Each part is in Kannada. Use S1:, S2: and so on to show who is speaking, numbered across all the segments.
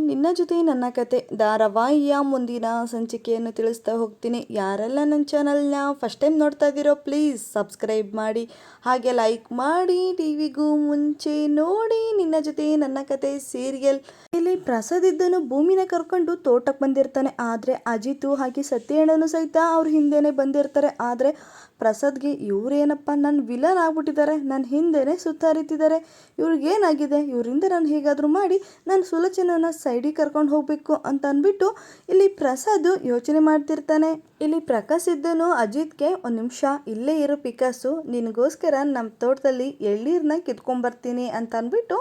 S1: ನಿನ್ನ ಜೊತೆ ನನ್ನ ಕತೆ ಧಾರಾವಾಹಿಯ ಮುಂದಿನ ಸಂಚಿಕೆಯನ್ನು ತಿಳಿಸ್ತಾ ಹೋಗ್ತೀನಿ. ಯಾರೆಲ್ಲ ನನ್ನ ಚಾನಲ್ನ ಫಸ್ಟ್ ಟೈಮ್ ನೋಡ್ತಾ ಇದ್ದೀರೋ ಪ್ಲೀಸ್ ಸಬ್ಸ್ಕ್ರೈಬ್ ಮಾಡಿ, ಹಾಗೆ ಲೈಕ್ ಮಾಡಿ. ಟಿವಿಗೂ ಮುಂಚೆ ನೋಡಿ ನಿನ್ನ ಜೊತೆ ನನ್ನ ಕತೆ ಸೀರಿಯಲ್. ಇಲ್ಲಿ ಪ್ರಸಾದ್ ಇದ್ದನು ಭೂಮಿನ ಕರ್ಕೊಂಡು ತೋಟಕ್ಕೆ ಬಂದಿರ್ತಾನೆ. ಆದರೆ ಅಜಿತು ಹಾಗೆ ಸತ್ಯಣ್ಣನು ಸಹಿತ ಅವ್ರ ಹಿಂದೆನೆ ಬಂದಿರ್ತಾರೆ. ಆದರೆ ಪ್ರಸಾದ್ಗೆ ಇವರೇನಪ್ಪ ನನ್ನ ವಿಲನ್ ಆಗ್ಬಿಟ್ಟಿದ್ದಾರೆ, ನನ್ನ ಹಿಂದೆನೇ ಸುತ್ತಾರಿತಿದ್ದಾರೆ, ಇವ್ರಿಗೇನಾಗಿದೆ, ಇವರಿಂದ ನಾನು ಹೇಗಾದರೂ ಮಾಡಿ ನಾನು ಸುಲೋಚನನ ಸೈಡಿಗೆ ಕರ್ಕೊಂಡು ಹೋಗಬೇಕು ಅಂತ ಅಂದ್ಬಿಟ್ಟು ಇಲ್ಲಿ ಪ್ರಸಾದ್ ಯೋಚನೆ ಮಾಡ್ತಿರ್ತಾನೆ. ಇಲ್ಲಿ ಪ್ರಕಾಶ್ ಇದ್ದನು ಅಜಿತ್ಗೆ ಒಂದು ನಿಮಿಷ ಇಲ್ಲೇ ಇರೋ ಪಿಕಾಸು, ನಿನಗೋಸ್ಕರ ನಮ್ಮ ತೋಟದಲ್ಲಿ ಎಳ್ನೀರನ್ನ ಕಿತ್ಕೊಂಡ್ಬರ್ತೀನಿ ಅಂತ ಅಂದ್ಬಿಟ್ಟು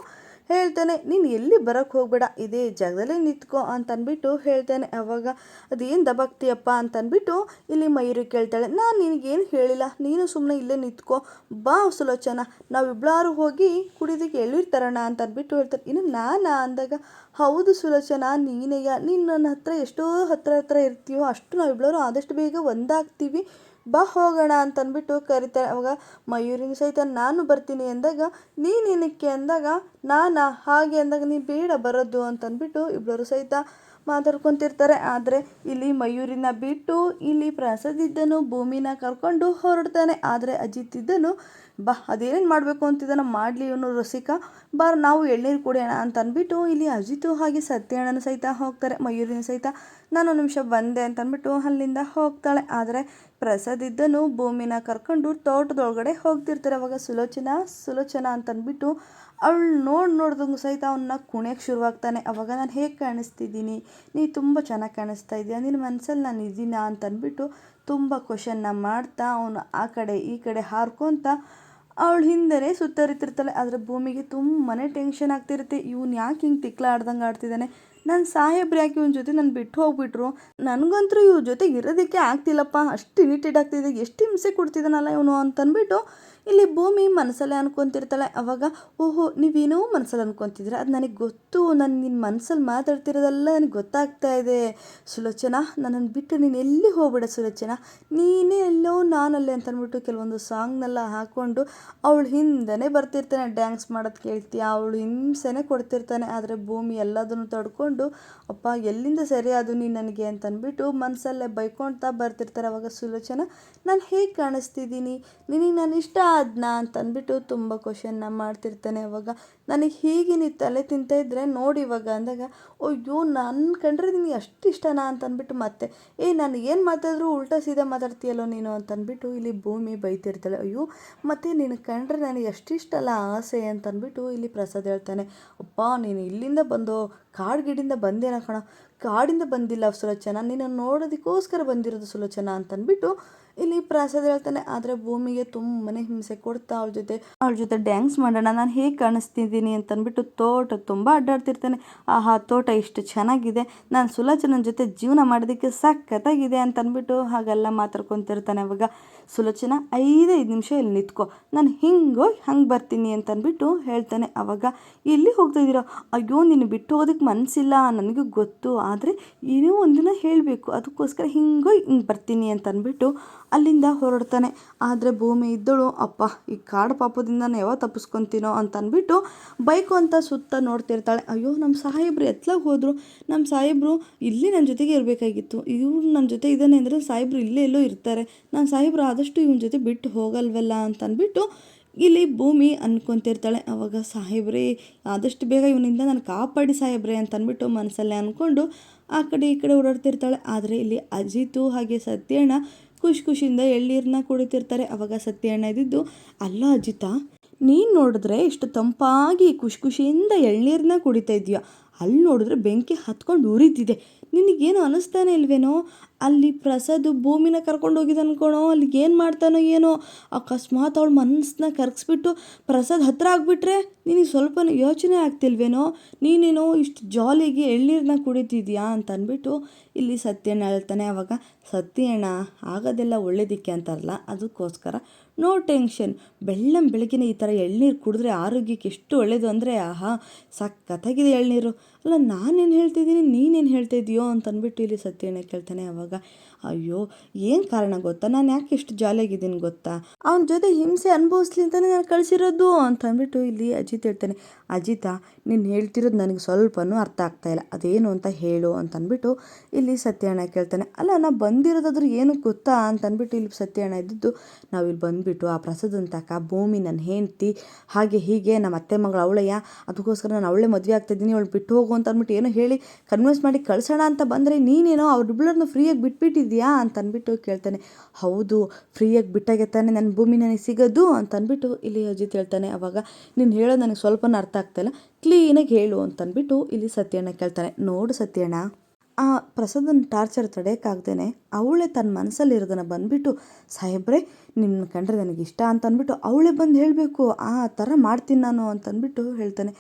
S1: ಹೇಳ್ತಾನೆ. ನೀನು ಎಲ್ಲಿ ಬರೋಕ್ಕೆ ಹೋಗ್ಬೇಡ, ಇದೇ ಜಾಗದಲ್ಲೇ ನಿಂತ್ಕೋ ಅಂತ ಅಂದ್ಬಿಟ್ಟು ಹೇಳ್ತಾನೆ. ಅವಾಗ ಅದೇನು ದಬಾಕ್ತೀಯಪ್ಪ ಅಂತ ಅಂದ್ಬಿಟ್ಟು ಇಲ್ಲಿ ಮಯೂರಿ ಕೇಳ್ತಾಳೆ. ನಾನು ನಿನಗೇನು ಹೇಳಿಲ್ಲ, ನೀನು ಸುಮ್ಮನೆ ಇಲ್ಲೇ ನಿಂತ್ಕೋ, ಬಾ ಸುಲೋಚನ ನಾವಿಬ್ಬಳಾರು ಹೋಗಿ ಕುಡಿಯೋದಕ್ಕೆ ಎಳ್ನೀರು ತರೋಣ ಅಂತ ಅಂದ್ಬಿಟ್ಟು ಹೇಳ್ತಾರೆ. ಇನ್ನು ನಾನಾ ಅಂದಾಗ, ಹೌದು ಸುಲೋಚನ ನೀನೆಯ, ನೀನು ನನ್ನ ಹತ್ರ ಎಷ್ಟೋ ಹತ್ರ ಇರ್ತೀಯೋ ಅಷ್ಟು ನಾವಿಬ್ಬಳಾರು ಆದಷ್ಟು ಬೇಗ ಒಂದಾಗ್ತೀವಿ, ಬಾ ಹೋಗೋಣ ಅಂತ ಅಂದ್ಬಿಟ್ಟು ಕರಿತಾಳೆ. ಅವಾಗ ಮಯೂರಿನ ಸಹಿತ ನಾನು ಬರ್ತೀನಿ ಅಂದಾಗ, ನೀನೇನಕ್ಕೆ ಅಂದಾಗ, ನಾನಾ ಹಾಗೆ ಅಂದಾಗ, ನೀ ಬೇಡ ಬರೋದು ಅಂತ ಅಂದ್ಬಿಟ್ಟು ಇಬ್ಬರು ಸಹಿತ ಮಾತಾಡ್ಕೊತಿರ್ತಾರೆ. ಆದರೆ ಇಲ್ಲಿ ಮಯೂರಿನ ಬಿಟ್ಟು ಇಲ್ಲಿ ಪ್ರಸಾದ್ ಇದ್ದನು ಭೂಮಿನ ಕರ್ಕೊಂಡು ಹೊರಡ್ತಾನೆ. ಆದರೆ ಅಜಿತ್ ಇದ್ದನು, ಬಾ ಅದೇನೇನು ಮಾಡಬೇಕು ಅಂತಿದ್ದಾನ ಮಾಡಲಿ ಇವನು ರಸಿಕ, ಬಾರ್ ನಾವು ಎಳ್ನೀರು ಕುಡಿಯೋಣ ಅಂತ ಅಂದ್ಬಿಟ್ಟು ಇಲ್ಲಿ ಅಜಿತು ಹಾಗೆ ಸತ್ಯಣ್ಣನ ಸಹಿತ ಹೋಗ್ತಾರೆ. ಮಯೂರಿನ ಸಹಿತ ನಾನು ಒಂದು ನಿಮಿಷ ಬಂದೆ ಅಂತ ಅಂದ್ಬಿಟ್ಟು ಅಲ್ಲಿಂದ ಹೋಗ್ತಾಳೆ. ಆದರೆ ಪ್ರಸಾದ್ ಇದ್ದನು ಭೂಮಿನ ಕರ್ಕೊಂಡು ತೋಟದೊಳಗಡೆ ಹೋಗ್ತಿರ್ತಾರೆ. ಅವಾಗ ಸುಲೋಚನ ಅಂತ ಅಂದ್ಬಿಟ್ಟು ಅವಳು ನೋಡ್ದಂಗೆ ಸಹಿತ ಅವನ್ನ ಕುಣಿಯೋಕ್ಕೆ ಶುರುವಾಗ್ತಾನೆ. ಅವಾಗ ನಾನು ಹೇಗೆ ಕಾಣಿಸ್ತಿದ್ದೀನಿ, ನೀ ತುಂಬ ಚೆನ್ನಾಗಿ ಕಾಣಿಸ್ತಾ ಇದೆಯಾ, ನಿನ್ನ ಮನಸ್ಸಲ್ಲಿ ನಾನು ಇದ್ದೀನಾ ಅಂತ ಅಂದ್ಬಿಟ್ಟು ತುಂಬ ಕ್ವಶನ್ನ ಮಾಡ್ತಾ ಅವನು ಆ ಕಡೆ ಈ ಕಡೆ ಹಾರ್ಕೊತ ಅವಳು ಹಿಂದೆನೇ ಸುತ್ತರಿತಿರ್ತಾಳೆ. ಆದರೆ ಭೂಮಿಗೆ ತುಂಬಾ ಟೆನ್ಷನ್ ಆಗ್ತಿರುತ್ತೆ. ಇವನು ಯಾಕೆ ಹಿಂಗೆ ತಿಕ್ಲಾಡ್ದಂಗೆ ಆಡ್ತಿದ್ದಾನೆ, ನನ್ನ ಸಾಹೇಬ್ರು ಯಾಕೆ ಇವನ ಜೊತೆ ನಾನು ಬಿಟ್ಟು ಹೋಗ್ಬಿಟ್ರು, ನನಗಂತೂ ಇವ್ರ ಜೊತೆ ಇರೋದಕ್ಕೆ ಆಗ್ತಿಲ್ಲಪ್ಪ, ಅಷ್ಟು ಇರಿಟೇಟ್ ಆಗ್ತಿದೆ, ಎಷ್ಟು ಹಿಂಸೆ ಕೊಡ್ತಿದ್ದಾನಲ್ಲ ಇವನು ಅಂತಂದ್ಬಿಟ್ಟು ಇಲ್ಲಿ ಭೂಮಿ ಮನಸ್ಸಲ್ಲೇ ಅನ್ಕೊತಿರ್ತಾಳೆ. ಅವಾಗ ಓಹೋ ನೀವೇನೋ ಮನಸ್ಸಲ್ಲಿ ಅನ್ಕೊತಿದ್ರೆ ಅದು ನನಗೆ ಗೊತ್ತು, ನಾನು ನಿನ್ನ ಮನಸ್ಸಲ್ಲಿ ಮಾತಾಡ್ತಿರೋದೆಲ್ಲ ನನಗೆ ಗೊತ್ತಾಗ್ತಾ ಇದೆ ಸುಲೋಚನ, ನನ್ನನ್ನು ಬಿಟ್ಟು ನೀನು ಎಲ್ಲಿ ಹೋಗ್ಬೇಡ ಸುಲೋಚನ, ನೀನೇ ಎಲ್ಲೋ ನಾನಲ್ಲೇ ಅಂತ ಅಂದ್ಬಿಟ್ಟು ಕೆಲವೊಂದು ಸಾಂಗ್ನೆಲ್ಲ ಹಾಕ್ಕೊಂಡು ಅವಳು ಹಿಂದೆನೇ ಬರ್ತಿರ್ತಾನೆ. ಡ್ಯಾನ್ಸ್ ಮಾಡೋದು ಕೇಳ್ತೀಯ, ಅವಳು ಹಿಂಸೆನೇ ಕೊಡ್ತಿರ್ತಾನೆ. ಆದರೆ ಭೂಮಿ ಎಲ್ಲದನ್ನು ತಡ್ಕೊಂಡು ಅಪ್ಪ ಎಲ್ಲಿಂದ ಸರಿ ಅದು ನೀನು ನನಗೆ ಅಂತ ಅಂದ್ಬಿಟ್ಟು ಮನಸ್ಸಲ್ಲೇ ಬೈಕೊಳ್ತಾ ಬರ್ತಿರ್ತಾರೆ. ಅವಾಗ ಸುಲೋಚನ, ನಾನು ಹೇಗೆ ಕಾಣಿಸ್ತಿದ್ದೀನಿ, ನಿನಗೆ ನಾನು ಇಷ್ಟ ಆದ್ನಾ ಅಂತ ಅಂದ್ಬಿಟ್ಟು ತುಂಬ ಕ್ವಶನ್ನ ಮಾಡ್ತಿರ್ತಾನೆ. ಅವಾಗ ನನಗೆ ಹೀಗೆ ನೀವು ತಲೆ ತಿಂತಾಯಿದ್ರೆ ನೋಡಿ ಇವಾಗ ಅಂದಾಗ, ಅಯ್ಯೋ ನನ್ನ ಕಂಡ್ರೆ ನಿನಗೆ ಅಷ್ಟು ಇಷ್ಟನಾ ಅಂತ ಅಂದ್ಬಿಟ್ಟು ಮತ್ತೆ ನಾನು ಏನು ಮಾತಾಡಿದ್ರು ಉಲ್ಟಾ ಸೀದಾ ಮಾತಾಡ್ತೀಯಲ್ಲೋ ನೀನು ಅಂತ ಅಂದ್ಬಿಟ್ಟು ಇಲ್ಲಿ ಭೂಮಿ ಬೈತಿರ್ತಾಳೆ. ಅಯ್ಯೋ ಮತ್ತೆ ನಿನಗೆ ಕಂಡ್ರೆ ನನಗೆ ಅಷ್ಟು ಇಷ್ಟಲ್ಲ ಆಸೆ ಅಂತ ಅಂದ್ಬಿಟ್ಟು ಇಲ್ಲಿ ಪ್ರಸಾದ್ ಹೇಳ್ತಾನೆ. ಅಪ್ಪ ನೀನು ಇಲ್ಲಿಂದ ಬಂದು ಕಾಡ್ಗಿಡಿಂದ ಬಂದೇನ ಕಣ, ಕಾಡಿಂದ ಬಂದಿಲ್ಲ ಸುಲೋಚನ, ನೀನು ನೋಡೋದಕ್ಕೋಸ್ಕರ ಬಂದಿರೋದು ಸುಲೋಚನ ಅಂತ ಅಂದ್ಬಿಟ್ಟು ಇಲ್ಲಿ ಪ್ರಸಾದ್ ಹೇಳ್ತಾನೆ. ಆದರೆ ಭೂಮಿಗೆ ತುಂಬಾ ಹಿಂಸೆ ಕೊಡ್ತಾ ಅವಳ ಜೊತೆ ಡ್ಯಾನ್ಸ್ ಮಾಡೋಣ, ನಾನು ಹೇಗೆ ಕಾಣಿಸ್ತಿದ್ದೀನಿ ಅಂತ ಅಂದ್ಬಿಟ್ಟು ತೋಟ ತುಂಬ ಅಡ್ಡಾಡ್ತಿರ್ತಾನೆ. ಆಹಾ ತೋಟ ಇಷ್ಟು ಚೆನ್ನಾಗಿದೆ, ನಾನು ಸುಲೋಚನನ ಜೊತೆ ಜೀವನ ಮಾಡೋದಕ್ಕೆ ಸಖತ್ತಾಗಿದೆ ಅಂತ ಅಂದ್ಬಿಟ್ಟು ಹಾಗೆಲ್ಲ ಮಾತಾಡ್ಕೊತಿರ್ತಾನೆ. ಅವಾಗ ಸುಲೋಚನ 5 ನಿಮಿಷ ಇಲ್ಲಿ ನಿಂತ್ಕೋ, ನಾನು ಹಿಂಗೋಗಿ ಹಂಗೆ ಬರ್ತೀನಿ ಅಂತ ಅಂದ್ಬಿಟ್ಟು ಹೇಳ್ತಾನೆ. ಅವಾಗ ಎಲ್ಲಿ ಹೋಗ್ತಾ ಇದ್ದೀರೋ, ಅಯ್ಯೋ ನೀನು ಬಿಟ್ಟು ಹೋಗೋದಕ್ಕೆ ಮನಸ್ಸಿಲ್ಲ ನನಗೂ ಗೊತ್ತು, ಆದರೆ ಏನೋ ಒಂದಿನ ಹೇಳಬೇಕು ಅದಕ್ಕೋಸ್ಕರ ಹಿಂಗೋಗಿ ಹಿಂಗೆ ಬರ್ತೀನಿ ಅಂತ ಅಂದ್ಬಿಟ್ಟು ಅಲ್ಲಿಂದ ಹೊರಡ್ತಾನೆ. ಆದರೆ ಭೂಮಿ ಇದ್ದಳು, ಅಪ್ಪ ಈ ಕಾಡು ಪಾಪದಿಂದ ನಾನು ಯಾವಾಗ ತಪ್ಪಿಸ್ಕೊತೀನೋ ಅಂತ ಅಂದ್ಬಿಟ್ಟು ಬೈಕು ಅಂತ ಸುತ್ತ ನೋಡ್ತಿರ್ತಾಳೆ. ಅಯ್ಯೋ ನಮ್ಮ ಸಾಹೇಬ್ರು ಎತ್ಲಾಗ ಹೋದರು, ನಮ್ಮ ಸಾಹೇಬ್ರು ಇಲ್ಲಿ ನನ್ನ ಜೊತೆಗೆ ಇರಬೇಕಾಗಿತ್ತು, ಇವ್ರು ನನ್ನ ಜೊತೆ ಇದ್ದಾನೆ ಅಂದರೆ ಸಾಹೇಬ್ರು ಇಲ್ಲೇ ಎಲ್ಲೋ ಇರ್ತಾರೆ, ನನ್ನ ಸಾಹೇಬ್ರು ಆದಷ್ಟು ಇವನ ಜೊತೆ ಬಿಟ್ಟು ಹೋಗಲ್ವಲ್ಲ ಅಂತ ಅಂದ್ಬಿಟ್ಟು ಇಲ್ಲಿ ಭೂಮಿ ಅನ್ಕೊತಿರ್ತಾಳೆ. ಅವಾಗ ಸಾಹೇಬ್ರೇ ಆದಷ್ಟು ಬೇಗ ಇವನಿಂದ ನಾನು ಕಾಪಾಡಿ ಸಾಹೇಬ್ರೆ ಅಂತ ಅಂದ್ಬಿಟ್ಟು ಮನಸ್ಸಲ್ಲೇ ಅಂದ್ಕೊಂಡು ಆ ಕಡೆ ಈ ಕಡೆ ಓಡಾಡ್ತಿರ್ತಾಳೆ. ಆದರೆ ಇಲ್ಲಿ ಅಜಿತು ಹಾಗೆ ಸತ್ಯಣ್ಣ ಖುಷಿಯಿಂದ ಎಳ್ನೀರನ್ನ ಕುಡಿತಿರ್ತಾರೆ. ಅವಾಗ ಸತ್ಯಣ್ಣ ಇದ್ದಿದ್ದು, ಅಲ್ಲ ಅಜಿತ ನೀನು ನೋಡಿದ್ರೆ ಇಷ್ಟು ತಂಪಾಗಿ ಖುಷಿಯಿಂದ ಎಳ್ನೀರನ್ನ ಕುಡಿತಾ ಇದೆಯಾ, ಅಲ್ಲಿ ನೋಡಿದ್ರೆ ಬೆಂಕಿ ಹತ್ಕೊಂಡು ಉರಿತಿದೆ, ನಿನಗೇನು ಅನ್ನಿಸ್ತಾನೆ ಇಲ್ವೇನೋ, ಅಲ್ಲಿ ಪ್ರಸಾದ್ ಭೂಮಿನ ಕರ್ಕೊಂಡು ಹೋಗಿದ್ದು ಅನ್ಕೊಳೋ, ಅಲ್ಲಿಗೆ ಏನು ಮಾಡ್ತಾನೋ ಏನೋ, ಅಕಸ್ಮಾತ್ ಅವಳು ಮನಸ್ಸನ್ನ ಕರಗಿಸ್ಬಿಟ್ಟು ಪ್ರಸಾದ್ ಹತ್ರ ಆಗಿಬಿಟ್ರೆ ನಿನಗೆ ಸ್ವಲ್ಪ ಯೋಚನೆ ಆಗ್ತಿಲ್ವೇನೋ, ನೀನೇನೋ ಇಷ್ಟು ಜಾಲಿಗೆ ಎಳ್ನೀರನ್ನ ಕುಡಿತಿದ್ಯಾ ಅಂತ ಅಂದ್ಬಿಟ್ಟು ಇಲ್ಲಿ ಸತ್ಯಣ್ಣ ಹೇಳ್ತಾನೆ. ಅವಾಗ ಸತ್ಯಣ್ಣ ಆಗೋದೆಲ್ಲ ಒಳ್ಳೇದಕ್ಕೆ ಅಂತಾರಲ್ಲ, ಅದಕ್ಕೋಸ್ಕರ ನೋ ಟೆನ್ಷನ್, ಬೆಳಗ್ಗೆನೇ ಈ ಥರ ಎಳ್ನೀರು ಕುಡಿದ್ರೆ ಆರೋಗ್ಯಕ್ಕೆ ಎಷ್ಟು ಒಳ್ಳೆಯದು ಅಂದರೆ ಆಹಾ ಸಖತ್ತಾಗಿದೆ ಎಳ್ನೀರು, ಅಲ್ಲ ನಾನೇನು ಹೇಳ್ತಿದ್ದೀನಿ ನೀನೇನು ಹೇಳ್ತಾ ಇದೆಯೋ ಅಂತ ಅಂದ್ಬಿಟ್ಟು ಇಲ್ಲಿ ಸತ್ಯಣ್ಣ ಕೇಳ್ತಾನೆ. ಅವಾಗ ಅಯ್ಯೋ ಏನು ಕಾರಣ ಗೊತ್ತಾ, ನಾನು ಯಾಕೆ ಇಷ್ಟು ಜಾಲಿಯಾಗಿದ್ದೀನಿ ಗೊತ್ತಾ, ಅವನ ಜೊತೆ ಹಿಂಸೆ ಅನುಭವಿಸ್ಲಿ ಅಂತಲೇ ನಾನು ಕಳಿಸಿರೋದು ಅಂತ ಅಂದ್ಬಿಟ್ಟು ಇಲ್ಲಿ ಅಜಿತ್ ಹೇಳ್ತಾನೆ. ಅಜಿತ ನೀನು ಹೇಳ್ತಿರೋದು ನನಗೆ ಸ್ವಲ್ಪನೂ ಅರ್ಥ ಆಗ್ತಾಯಿಲ್ಲ, ಅದೇನು ಅಂತ ಹೇಳು ಅಂತಂದ್ಬಿಟ್ಟು ಇಲ್ಲಿ ಸತ್ಯಣ್ಣ ಕೇಳ್ತಾನೆ. ಅಲ್ಲ ನಾ ಬಂದಿರೋದಾದ್ರೂ ಏನು ಗೊತ್ತಾ ಅಂತಂದ್ಬಿಟ್ಟು ಇಲ್ಲಿ ಸತ್ಯಣ್ಣ ಇದ್ದಿದ್ದು, ನಾವಿಲ್ಲಿ ಬಂದುಬಿಟ್ಟು ಆ ಪ್ರಸಾದನ ತಕ ಭೂಮಿ ನನ್ನ ಹೆಂಡ್ತಿ ಹಾಗೆ ಹೀಗೆ ನಮ್ಮ ಅತ್ತೆ ಮಗಳು ಅವಳೆಯ, ಅದಕ್ಕೋಸ್ಕರ ನಾನು ಅವಳೇ ಮದುವೆ ಆಗ್ತಾಯಿದ್ದೀನಿ, ಅವಳು ಬಿಟ್ಟು ಹೋಗು ಅಂತ ಅಂದ್ಬಿಟ್ಟು ಏನೋ ಹೇಳಿ ಕನ್ವಿನ್ಸ್ ಮಾಡಿ ಕಳ್ಸೋಣ ಅಂತ ಬಂದರೆ ನೀನೇನೋ ಅವ್ರಿಬ್ಬಳನ್ನು ಫ್ರೀಯಾಗಿ ಬಿಟ್ಬಿಟ್ಟಿದ್ಯಾ ಅಂತಂದ್ಬಿಟ್ಟು ಕೇಳ್ತಾನೆ. ಹೌದು, ಫ್ರೀಯಾಗಿ ಬಿಟ್ಟಾಗೆ ತಾನೆ ನನ್ನ ಭೂಮಿ ನನಗೆ ಸಿಗೋದು ಅಂತಂದ್ಬಿಟ್ಟು ಇಲ್ಲಿ ಅಜಿತ್ ಹೇಳ್ತಾನೆ. ಅವಾಗ ನೀನು ಹೇಳೋದು ನನಗೆ ಸ್ವಲ್ಪನೂ ಅರ್ಥ ಆಗ್ತಾಯಿಲ್ಲ, ಕ್ಲೀನಾಗಿ ಹೇಳು ಅಂತಂದ್ಬಿಟ್ಟು ಇಲ್ಲಿ ಸತ್ಯಣ್ಣ ಕೇಳ್ತಾನೆ. ನೋಡು ಸತ್ಯಣ್ಣ, ಆ ಪ್ರಸಾದನ ಟಾರ್ಚರ್ ತಡೆಯೋಕ್ಕಾಗ್ದೇ ಅವಳೇ ತನ್ನ ಮನಸ್ಸಲ್ಲಿರೋದನ್ನು ಬಂದುಬಿಟ್ಟು ಸಾಹೇಬ್ರೆ ನಿಮ್ಮನ್ನ ಕಂಡ್ರೆ ನನಗೆ ಇಷ್ಟ ಅಂತ ಅಂದ್ಬಿಟ್ಟು ಅವಳೇ ಬಂದು ಹೇಳಬೇಕು, ಆ ಥರ ಮಾಡ್ತೀನಿ ನಾನು ಅಂತಂದ್ಬಿಟ್ಟು ಹೇಳ್ತಾನೆ.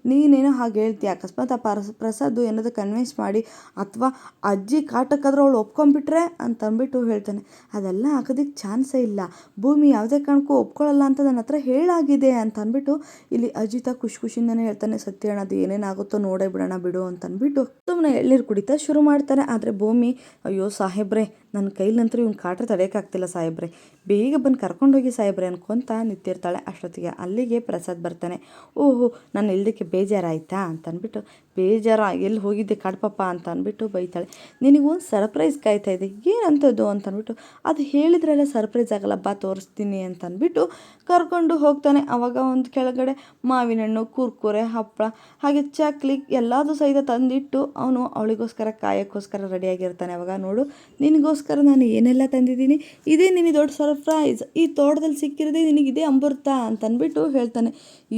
S1: ನೀನೇನೋ ಹಾಗೆ ಹೇಳ್ತೀಯ, ಅಕಸ್ಮಾತ್ ಆ ಪ್ರಸಾದ್ ಏನಾದರೂ ಕನ್ವಿನ್ಸ್ ಮಾಡಿ ಅಥವಾ ಅಜ್ಜಿ ಕಾಟಕ್ಕಾದ್ರೂ ಅವಳು ಒಪ್ಕೊಂಡ್ಬಿಟ್ರೆ ಅಂತಂದ್ಬಿಟ್ಟು ಹೇಳ್ತಾನೆ. ಅದೆಲ್ಲ ಆಗೋದಕ್ಕೆ ಚಾನ್ಸೇ ಇಲ್ಲ, ಭೂಮಿ ಯಾವುದೇ ಕಾರಣಕ್ಕೂ ಒಪ್ಕೊಳ್ಳಲ್ಲ ಅಂತ ನನ್ನ ಹತ್ರ ಹೇಳಾಗಿದೆ ಅಂತ ಅಂದ್ಬಿಟ್ಟು ಇಲ್ಲಿ ಅಜಿತ ಖುಷಿಯಿಂದನೇ ಹೇಳ್ತಾನೆ. ಸತ್ಯಣ್ಣ ಅದು ಏನೇನಾಗುತ್ತೋ ನೋಡೇ ಬಿಡೋಣ ಬಿಡು ಅಂತಂದ್ಬಿಟ್ಟು ಸುಮ್ಮನೆ ಎಳ್ನೀರು ಕುಡಿತಾ ಶುರು ಮಾಡ್ತಾನೆ. ಆದರೆ ಭೂಮಿ, ಅಯ್ಯೋ ಸಾಹೇಬ್ರೆ ನನ್ನ ಕೈಲಂತೂ ಇವ್ನು ಕಾಟ್ರೆ ತಡೆಯೋಕ್ಕಾಗ್ತಿಲ್ಲ ಸಾಹೇಬ್ರೆ, ಬೇಗ ಬಂದು ಕರ್ಕೊಂಡೋಗಿ ಸಾಹೇಬ್ರೆ ಅನ್ಕೊತ ನಿಂತಿರ್ತಾಳೆ. ಅಷ್ಟೊತ್ತಿಗೆ ಅಲ್ಲಿಗೆ ಪ್ರಸಾದ್ ಬರ್ತಾನೆ. ಓಹೋ ನಾನು ಇಲ್ದಕ್ಕೆ ಬೇಜಾರಾಯ್ತಾ ಅಂತಂದ್ಬಿಟ್ಟು, ಬೇಜಾರ ಎಲ್ಲಿ ಹೋಗಿದ್ದೆ ಕಾಡ್ಪಪ್ಪ ಅಂತ ಅಂದ್ಬಿಟ್ಟು ಬೈತಾಳೆ. ನಿನಗೊಂದು ಸರ್ಪ್ರೈಸ್ ಕಾಯ್ತಾ ಇದೆ, ಏನಂಥದ್ದು ಅಂತಂದ್ಬಿಟ್ಟು, ಅದು ಹೇಳಿದ್ರೆಲ್ಲ ಸರ್ಪ್ರೈಸ್ ಆಗಲ್ಲ ಬಾ ತೋರಿಸ್ತೀನಿ ಅಂತಂದ್ಬಿಟ್ಟು ಕರ್ಕೊಂಡು ಹೋಗ್ತಾನೆ. ಆವಾಗ ಒಂದು ಕೆಳಗಡೆ ಮಾವಿನ ಹಣ್ಣು, ಕುರ್ಕುರೆ, ಹಪ್ಪಳ ಹಾಗೆ ಚಕ್ಲಿ ಎಲ್ಲದೂ ಸಹಿತ ತಂದಿಟ್ಟು ಅವನು ಅವಳಿಗೋಸ್ಕರ ಕಾಯಕ್ಕೋಸ್ಕರ ರೆಡಿಯಾಗಿರ್ತಾನೆ. ಅವಾಗ ನೋಡು ನಿನಗೋಸ್ಕರ ನಾನು ಏನೆಲ್ಲ ತಂದಿದ್ದೀನಿ, ಇದೇ ನಿನಗೆ ದೊಡ್ಡ ಸರ್ಪ್ರೈಸ್, ಈ ತೋಟದಲ್ಲಿ ಸಿಕ್ಕಿರೋದೇ ನಿನಗಿದೆ ಅಮೃತ ಅಂತಂದ್ಬಿಟ್ಟು ಹೇಳ್ತಾನೆ.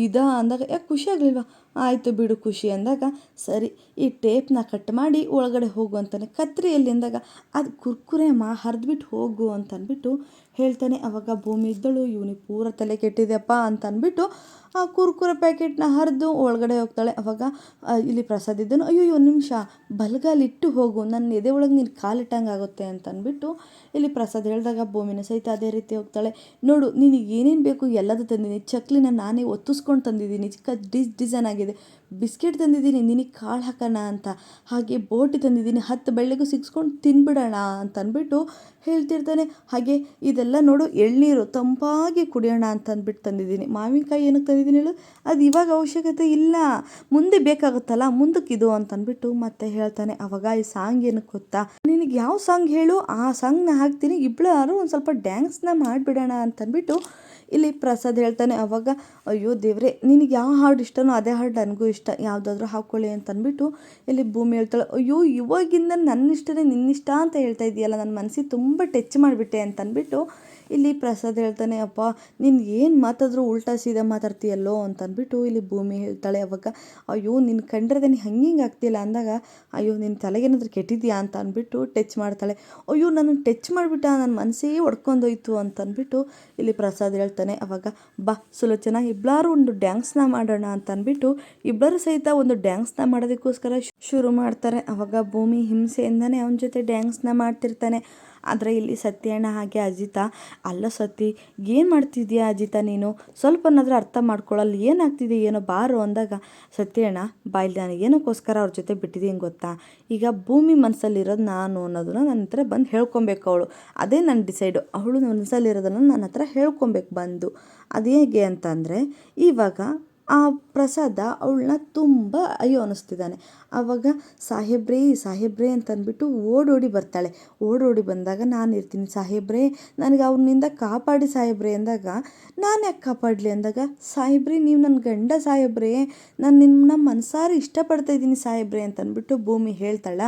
S1: ಇದಾ ಅಂದಾಗ ಯಾಕೆ ಖುಷಿ ಆಗಲಿಲ್ವಾ? ಆಯಿತು ಬಿಡು ಖುಷಿ ಅಂದಾಗ, ಸರಿ ಈ ಟೇಪ್ನ ಕಟ್ ಮಾಡಿ ಒಳಗಡೆ ಹೋಗು ಅಂತಾನೆ. ಕತ್ರಿಯಲ್ಲಿ ಅಂದಾಗ ಅದು ಕುರ್ಕುರೆ ಹರಿದ್ಬಿಟ್ಟು ಹೋಗು ಅಂತಂದ್ಬಿಟ್ಟು ಹೇಳ್ತಾನೆ. ಅವಾಗ ಭೂಮಿ ಇದ್ದಳು, ಇವನಿಗೆ ಪೂರ ತಲೆ ಕೆಟ್ಟಿದೆಯಪ್ಪ ಅಂತ ಅಂದ್ಬಿಟ್ಟು ಆ ಕುರ್ಕುರೆ ಪ್ಯಾಕೆಟ್ನ ಹರಿದು ಒಳಗಡೆ ಹೋಗ್ತಾಳೆ. ಅವಾಗ ಇಲ್ಲಿ ಪ್ರಸಾದ್ ಇದ್ದನು, ಅಯ್ಯೋ ಒಂದು ನಿಮಿಷ ಬಲಗಾಲಿಟ್ಟು ಹೋಗು, ನನ್ನ ಎದೆ ಒಳಗೆ ನೀನು ಕಾಲಿಟ್ಟಂಗೆ ಆಗುತ್ತೆ ಅಂತ ಅಂದ್ಬಿಟ್ಟು ಇಲ್ಲಿ ಪ್ರಸಾದ್ ಹೇಳಿದಾಗ ಭೂಮಿನ ಸಹಿತ ಅದೇ ರೀತಿ ಹೋಗ್ತಾಳೆ. ನೋಡು ನಿನಗೆ ಏನೇನು ಬೇಕು ಎಲ್ಲದೂ ತಂದಿದ್ದೀನಿ, ಚಕ್ಲಿನ ನಾನೇ ಒತ್ತಿಸ್ಕೊಂಡು ತಂದಿದ್ದೀನಿ, ಚಿಕ್ಕ ಡಿಸೈನ್ ಆಗಿದೆ, ಬಿಸ್ಕೆಟ್ ತಂದಿದ್ದೀನಿ ನಿನಗೆ ಕಾಳು ಹಾಕೋಣ ಅಂತ, ಹಾಗೆ ಬೋಟಿ ತಂದಿದ್ದೀನಿ 10 ಬೆಳ್ಳಿಗೂ ಸಿಕ್ಸ್ಕೊಂಡು ತಿನ್ಬಿಡೋಣ ಅಂತ ಅಂದ್ಬಿಟ್ಟು ಹೇಳ್ತಿರ್ತಾನೆ. ಹಾಗೆ ಇದೆಲ್ಲ ನೋಡು ಎಳ್ನೀರು ತಂಪಾಗಿ ಕುಡಿಯೋಣ ಅಂತ ಅಂದ್ಬಿಟ್ಟು ತಂದಿದ್ದೀನಿ. ಮಾವಿನಕಾಯಿ ಏನಕ್ಕೆ ತಂದಿದ್ದೀನಿ ಹೇಳು, ಅದು ಇವಾಗ ಅವಶ್ಯಕತೆ ಇಲ್ಲ, ಮುಂದೆ ಬೇಕಾಗುತ್ತಲ್ಲ ಮುಂದಕ್ಕಿದು ಅಂತ ಅಂದ್ಬಿಟ್ಟು ಮತ್ತೆ ಹೇಳ್ತಾನೆ. ಅವಾಗ ಈ ಸಾಂಗ್ ಏನಕ್ಕೆ ಗೊತ್ತಾ, ನಿನಗೆ ಯಾವ ಸಾಂಗ್ ಹೇಳು ಆ ಸಾಂಗ್ನ ಹಾಕ್ತೀನಿ, ಇಬ್ಬಳಾರು ಒಂದು ಸ್ವಲ್ಪ ಡ್ಯಾನ್ಸ್ನ ಮಾಡಿಬಿಡೋಣ ಅಂತಂದ್ಬಿಟ್ಟು ಇಲ್ಲಿ ಪ್ರಸಾದ್ ಹೇಳ್ತಾನೆ. ಅವಾಗ ಅಯ್ಯೋ ದೇವ್ರೆ ನಿನಗೆ ಯಾವ ಹಾಡು ಇಷ್ಟನೋ ಅದೇ ಹಾಡು ನನಗೂ ಇಷ್ಟ, ಯಾವುದಾದ್ರೂ ಹಾಕ್ಕೊಳ್ಳಿ ಅಂತಂದ್ಬಿಟ್ಟು ಇಲ್ಲಿ ಭೂಮಿ ಹೇಳ್ತಾಳೆ. ಅಯ್ಯೋ ಇವಾಗಿಂದ ನನ್ನ ಇಷ್ಟನೇ ನಿನ್ನಿಷ್ಟ ಅಂತ ಹೇಳ್ತಾ ಇದೆಯಲ್ಲ, ನನ್ನ ಮನಸ್ಸಿಗೆ ತುಂಬ ಟಚ್ ಮಾಡಿಬಿಟ್ಟೆ ಅಂತಂದ್ಬಿಟ್ಟು ಇಲ್ಲಿ ಪ್ರಸಾದ್ ಹೇಳ್ತಾನೆ. ಅಪ್ಪ ನಿನ್ಗೆ ಏನು ಮಾತಾದರೂ ಉಲ್ಟಾ ಸೀದಾ ಮಾತಾಡ್ತೀಯಲ್ಲೋ ಅಂತಂದ್ಬಿಟ್ಟು ಇಲ್ಲಿ ಭೂಮಿ ಹೇಳ್ತಾಳೆ. ಅವಾಗ ಅಯ್ಯೋ ನಿನ್ನ ಕಂಡ್ರೆ ನೀನು ಹಂಗೆ ಆಗ್ತಿಲ್ಲ ಅಂದಾಗ, ಅಯ್ಯೋ ನಿನ್ನ ತಲೆಗೇನಾದ್ರೂ ಕೆಟ್ಟಿದ್ಯಾ ಅಂತ ಅಂದ್ಬಿಟ್ಟು ಟಚ್ ಮಾಡ್ತಾಳೆ. ಅಯ್ಯೋ ನನ್ನನ್ನು ಟಚ್ ಮಾಡಿಬಿಟ್ಟ, ನನ್ನ ಮನಸ್ಸೇ ಹೊಡ್ಕೊಂಡೋಯ್ತು ಅಂತಂದ್ಬಿಟ್ಟು ಇಲ್ಲಿ ಪ್ರಸಾದ್ ಹೇಳ್ತಾನೆ. ಅವಾಗ ಬಾ ಸುಲೋಚನಾ ಇಬ್ಬರು ಒಂದು ಡ್ಯಾನ್ಸ್ನ ಮಾಡೋಣ ಅಂತ ಅಂದ್ಬಿಟ್ಟು ಇಬ್ಬರು ಸಹಿತ ಒಂದು ಡ್ಯಾನ್ಸ್ನ ಮಾಡೋದಕ್ಕೋಸ್ಕರ ಶುರು ಮಾಡ್ತಾರೆ. ಅವಾಗ ಭೂಮಿ ಹಿಂಸೆಯಿಂದನೇ ಅವನ ಜೊತೆ ಡ್ಯಾನ್ಸ್ನ ಮಾಡ್ತಿರ್ತಾನೆ. ಆದರೆ ಇಲ್ಲಿ ಸತ್ಯಣ್ಣ ಹಾಗೆ ಅಜಿತ, ಅಲ್ಲ ಸತಿ ಏನು ಮಾಡ್ತಿದ್ಯಾ ಅಜಿತ, ನೀನು ಸ್ವಲ್ಪನಾದರೂ ಅರ್ಥ ಮಾಡ್ಕೊಳ್ಳಲ್ಲ, ಏನಾಗ್ತಿದೆ ಏನೋ ಬಾರು ಅಂದಾಗ, ಸತ್ಯಣ್ಣ ಬಾಯಲ್ಲಿ ನಾನು ಏನಕ್ಕೋಸ್ಕರ ಅವ್ರ ಜೊತೆ ಬಿಟ್ಟಿದ್ದೀನಿ ಗೊತ್ತಾ, ಈಗ ಭೂಮಿ ಮನಸ್ಸಲ್ಲಿರೋದು ನಾನು ಅನ್ನೋದನ್ನ ನನ್ನ ಹತ್ರ ಬಂದು ಹೇಳ್ಕೊಬೇಕು ಅವಳು, ಅದೇ ನನ್ನ ಡಿಸೈಡು, ಅವಳು ಮನಸ್ಸಲ್ಲಿರೋದನ್ನು ನನ್ನ ಹತ್ರ ಹೇಳ್ಕೊಬೇಕು ಬಂದು. ಅದು ಹೇಗೆ ಅಂತಂದರೆ, ಇವಾಗ ಆ ಪ್ರಸಾದ ಅವಳನ್ನ ತುಂಬ ಅಯ್ಯೋ ಅನ್ನಿಸ್ತಿದ್ದಾನೆ. ಆವಾಗ ಸಾಹೇಬ್ರೇ ಅಂತಂದ್ಬಿಟ್ಟು ಓಡೋಡಿ ಬರ್ತಾಳೆ. ಓಡೋಡಿ ಬಂದಾಗ ನಾನು ಇರ್ತೀನಿ, ಸಾಹೇಬ್ರೇ ನನಗೆ ಅವನಿಂದ ಕಾಪಾಡಿ ಸಾಹೇಬ್ರೇ ಅಂದಾಗ, ನಾನು ಯಾಕೆ ಕಾಪಾಡಲಿ ಅಂದಾಗ, ಸಾಹೇಬ್ರೇ ನೀವು ನನ್ನ ಗಂಡ ಸಾಹೇಬ್ರೇ, ನಾನು ನಿಮ್ಮನ್ನ ಮನಸಾರಿ ಇಷ್ಟಪಡ್ತಾ ಇದ್ದೀನಿ ಸಾಹೇಬ್ರೇ ಅಂತಂದ್ಬಿಟ್ಟು ಭೂಮಿ ಹೇಳ್ತಾಳ.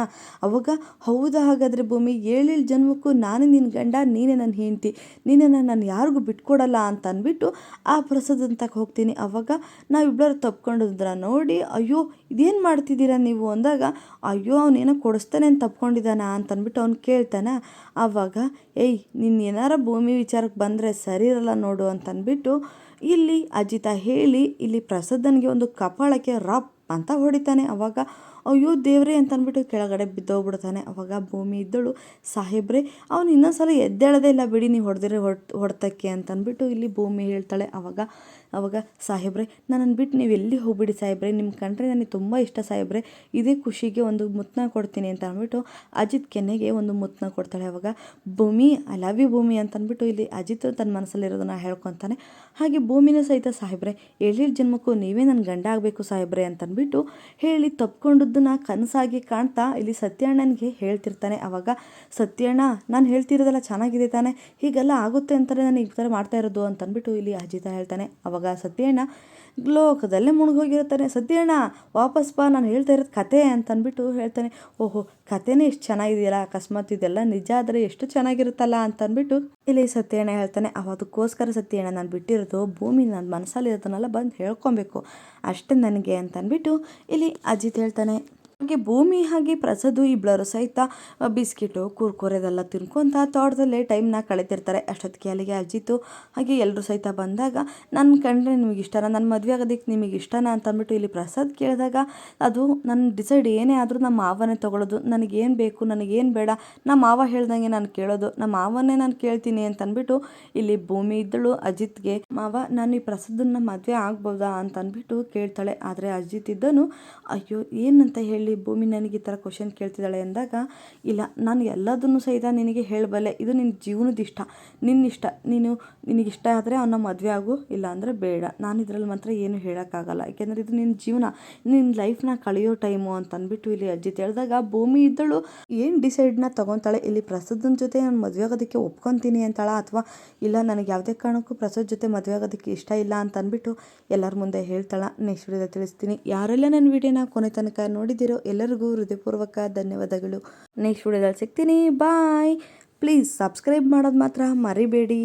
S1: ಅವಾಗ ಹೌದಾ ಹಾಗಾದರೆ ಭೂಮಿ 7 ಜನ್ಮಕ್ಕೂ ನಾನೇ ನಿನ್ನ ಗಂಡ, ನೀನೇ ನನ್ನ ಹೆಂಡತಿ, ನೀನನ್ನು ನಾನು ಯಾರಿಗೂ ಬಿಟ್ಕೊಡಲ್ಲ ಅಂತ ಅಂದ್ಬಿಟ್ಟು ಆ ಪ್ರಸಾದಂತಕ್ಕೆ ಹೋಗ್ತೀನಿ. ಅವಾಗ ನಾವಿಬ್ಬರು ತಪ್ಕೊಂಡಿದ್ರ ನೋಡಿ, ಅಯ್ಯೋ ಇದೇನು ಮಾಡ್ತಿದ್ದೀರಾ ನೀವು ಅಂದಾಗ, ಅಯ್ಯೋ ಅವನೇನೋ ಕೊಡಿಸ್ತಾನೆ ಅಂತ ತಪ್ಕೊಂಡಿದ್ದಾನ ಅಂತಂದ್ಬಿಟ್ಟು ಅವ್ನು ಕೇಳ್ತಾನೆ. ಆವಾಗ ಏಯ್ ನೀನು ಏನಾರ ಭೂಮಿ ವಿಚಾರಕ್ಕೆ ಬಂದರೆ ಸರಿ ಇರಲ್ಲ ನೋಡು ಅಂತಂದ್ಬಿಟ್ಟು ಇಲ್ಲಿ ಅಜಿತ ಹೇಳಿ ಇಲ್ಲಿ ಪ್ರಸಾದನಿಗೆ ಒಂದು ಕಪಾಳಕ್ಕೆ ರಪ್ ಅಂತ ಹೊಡಿತಾನೆ. ಅವಾಗ ಅಯ್ಯೋ ದೇವ್ರೇ ಅಂತಂದ್ಬಿಟ್ಟು ಕೆಳಗಡೆ ಬಿದ್ದೋಗ್ಬಿಡ್ತಾನೆ. ಅವಾಗ ಭೂಮಿ ಇದ್ದಳು, ಸಾಹೇಬ್ರೆ ಅವನು ಇನ್ನೊಂದ್ಸಲ ಎದ್ದೇಳೋದೇ ಇಲ್ಲ ಬಿಡಿ, ನೀವು ಹೊಡೆದಿರೋ ಹೊಡೆತಕ್ಕೆ ಅಂತಂದ್ಬಿಟ್ಟು ಇಲ್ಲಿ ಭೂಮಿ ಹೇಳ್ತಾಳೆ. ಅವಾಗ ಅವಾಗ ಸಾಹೇಬ್ರೆ ನನ್ನನ್ನು ಬಿಟ್ಟು ನೀವು ಎಲ್ಲಿ ಹೋಗ್ಬಿಡಿ ಸಾಹೇಬ್ರೆ, ನಿಮ್ಮ ಕಂಡ್ರೆ ನನಗೆ ತುಂಬ ಇಷ್ಟ ಸಾಹೇಬ್ರೆ, ಇದೇ ಖುಷಿಗೆ ಒಂದು ಮುತ್ತನ್ನ ಕೊಡ್ತೀನಿ ಅಂತ ಅಂದ್ಬಿಟ್ಟು ಅಜಿತ್ ಕೆನ್ನೆಗೆ ಒಂದು ಮುತ್ತನ್ನ ಕೊಡ್ತಾಳೆ. ಅವಾಗ ಭೂಮಿ ಐ ಲವ್ ಯು ಭೂಮಿ ಅಂತ ಅಂದ್ಬಿಟ್ಟು ಇಲ್ಲಿ ಅಜಿತ್ ತನ್ನ ಮನಸ್ಸಲ್ಲಿರೋದನ್ನ ಹೇಳ್ಕೊತಾನೆ. ಹಾಗೆ ಭೂಮಿನೂ ಸಹಿತ ಸಾಹೇಬ್ರೆ ಏಳೇಳು ಜನ್ಮಕ್ಕೂ ನೀವೇ ನನ್ನ ಗಂಡ ಆಗಬೇಕು ಸಾಹೇಬ್ರೆ ಅಂತಂದ್ಬಿಟ್ಟು ಹೇಳಿ ತಪ್ಪಿಕೊಂಡದ್ದನ್ನ ಕನಸಾಗಿ ಕಾಣ್ತಾ ಇಲ್ಲಿ ಸತ್ಯಣ್ಣನಿಗೆ ಹೇಳ್ತಿರ್ತಾನೆ. ಅವಾಗ ಸತ್ಯಣ್ಣ ನಾನು ಹೇಳ್ತಿರೋದೆಲ್ಲ ಚೆನ್ನಾಗಿದೆ ತಾನೆ, ಹೀಗೆಲ್ಲ ಆಗುತ್ತೆ ಅಂತಾರೆ ನಾನು ಈ ಥರ ಮಾಡ್ತಾ ಇರೋದು ಅಂತಂದ್ಬಿಟ್ಟು ಇಲ್ಲಿ ಅಜಿತ ಹೇಳ್ತಾನೆ. ಅವಾಗ ಸತ್ಯಣ್ಣ ಲೋಕದಲ್ಲೇ ಮುಳುಗೋಗಿರ್ತಾನೆ. ಸತ್ಯಣ್ಣ ವಾಪಸ್ ಬಾ, ನಾನು ಹೇಳ್ತಾ ಇರೋದು ಕತೆ ಅಂತಂದ್ಬಿಟ್ಟು ಹೇಳ್ತಾನೆ. ಓಹೋ ಕತೆನೇ ಎಷ್ಟು ಚೆನ್ನಾಗಿದೆಯಲ್ಲ, ಅಕಸ್ಮಾತ್ ಇದೆಲ್ಲ ನಿಜ ಆದರೆ ಎಷ್ಟು ಚೆನ್ನಾಗಿರುತ್ತಲ್ಲ ಅಂತಂದ್ಬಿಟ್ಟು ಇಲ್ಲಿ ಸತ್ಯಣ್ಣ ಹೇಳ್ತಾನೆ. ಅದಕ್ಕೋಸ್ಕರ ಸತ್ಯಣ್ಣ ನಾನು ಬಿಟ್ಟಿರೋದು ಭೂಮಿ ನನ್ನ ಮನಸ್ಸಲ್ಲಿ ಇರೋದನ್ನೆಲ್ಲ ಬಂದು ಹೇಳ್ಕೊಬೇಕು ಅಷ್ಟೇ ನನಗೆ ಅಂತಂದ್ಬಿಟ್ಟು ಇಲ್ಲಿ ಅಜಿತ್ ಹೇಳ್ತಾನೆ. ಹಾಗೆ ಭೂಮಿ ಹಾಗೆ ಪ್ರಸಾದು ಇಬ್ಬರು ಸಹಿತ ಬಿಸ್ಕಿಟು ಕುರ್ಕುರೆದೆಲ್ಲ ತಿನ್ಕೊಂತ ತೋಟದಲ್ಲೇ ಟೈಮ್ನ ಕಳೀತಿರ್ತಾರೆ. ಅಷ್ಟೊತ್ತಿಗೆ ಅಲ್ಲಿಗೆ ಅಜಿತು ಹಾಗೆ ಎಲ್ಲರೂ ಸಹಿತ ಬಂದಾಗ ನನ್ನ ಕಂಡ್ರೆ ನಿಮಗೆ ಇಷ್ಟನಾ, ನನ್ನ ಮದುವೆ ಆಗೋದಕ್ಕೆ ನಿಮಗೆ ಇಷ್ಟನಾ ಅಂತಂದ್ಬಿಟ್ಟು ಇಲ್ಲಿ ಪ್ರಸಾದ್ ಕೇಳಿದಾಗ ಅದು ನನ್ನ ಡಿಸೈಡ್ ಏನೇ ಆದರೂ ನಮ್ಮ ಮಾವನೇ ತೊಗೊಳ್ಳೋದು, ನನಗೇನು ಬೇಕು ನನಗೇನು ಬೇಡ ನಮ್ಮ ಮಾವ ಹೇಳ್ದಂಗೆ ನಾನು ಕೇಳೋದು, ನಮ್ಮ ಮಾವನ್ನೇ ನಾನು ಕೇಳ್ತೀನಿ ಅಂತಂದ್ಬಿಟ್ಟು ಇಲ್ಲಿ ಭೂಮಿ ಇದ್ದಳು ಅಜಿತ್ಗೆ ಮಾವ ನಾನು ಈ ಪ್ರಸಾದನ್ನ ಮದುವೆ ಆಗ್ಬೋದಾ ಅಂತಂದ್ಬಿಟ್ಟು ಕೇಳ್ತಾಳೆ. ಆದರೆ ಅಜಿತ್ ಇದ್ದನು ಅಯ್ಯೋ ಏನಂತ ಹೇಳಿ ಭೂಮಿ ನನಗೆ ಈ ಥರ ಕ್ವಶನ್ ಕೇಳ್ತಿದ್ದಾಳೆ ಅಂದಾಗ ಇಲ್ಲ ನಾನು ಎಲ್ಲದನ್ನು ಸಹಿತ ನಿನಗೆ ಹೇಳಬಲ್ಲೆ, ಇದು ನಿನ್ನ ಜೀವನದ ಇಷ್ಟ, ನಿನ್ನಿಷ್ಟ, ನಿನಗಿಷ್ಟ ಆದರೆ ಅವನ ಮದುವೆ ಆಗು, ಇಲ್ಲ ಅಂದರೆ ಬೇಡ, ನಾನು ಇದರಲ್ಲಿ ಮಾತ್ರ ಏನು ಹೇಳೋಕ್ಕಾಗಲ್ಲ, ಯಾಕೆಂದರೆ ಇದು ನಿನ್ನ ಜೀವನ, ನಿನ್ನ ಲೈಫ್ನ ಕಳೆಯೋ ಟೈಮು ಅಂತ ಅಂದ್ಬಿಟ್ಟು ಇಲ್ಲಿ ಅಜ್ಜಿತ್ ಹೇಳಿದಾಗ ಭೂಮಿ ಇದ್ದಳು ಏನು ಡಿಸೈಡ್ನ ತೊಗೊತಾಳೆ. ಇಲ್ಲಿ ಪ್ರಸಾದನ ಜೊತೆ ನಾನು ಮದುವೆ ಆಗೋದಕ್ಕೆ ಒಪ್ಕೊತೀನಿ ಅಂತಾಳ ಅಥವಾ ಇಲ್ಲ ನನಗೆ ಯಾವುದೇ ಕಾರಣಕ್ಕೂ ಪ್ರಸಾದ್ ಜೊತೆ ಮದುವೆ ಆಗೋದಕ್ಕೆ ಇಷ್ಟ ಇಲ್ಲ ಅಂತ ಅಂದ್ಬಿಟ್ಟು ಎಲ್ಲರ ಮುಂದೆ ಹೇಳ್ತಾಳ. ನೆಕ್ಸ್ಟ್ ವಿಡಿಯೋದಲ್ಲಿ ತಿಳಿಸ್ತೀನಿ. ಯಾರೆಲ್ಲ ನನ್ನ ವಿಡಿಯೋನ ಕೊನೆ ತನಕ ನೋಡಿದಿರೋ ಎಲ್ಲರಿಗೂ ಹೃದಯಪೂರ್ವಕ ಧನ್ಯವಾದಗಳು. ನೆಕ್ಸ್ಟ್ ವಿಡಿಯೋದಲ್ಲಿ ಸಿಗ್ತೀನಿ. ಬಾಯ್. ಪ್ಲೀಸ್ ಸಬ್ಸ್ಕ್ರೈಬ್ ಮಾಡೋದು ಮಾತ್ರ ಮರಿಬೇಡಿ.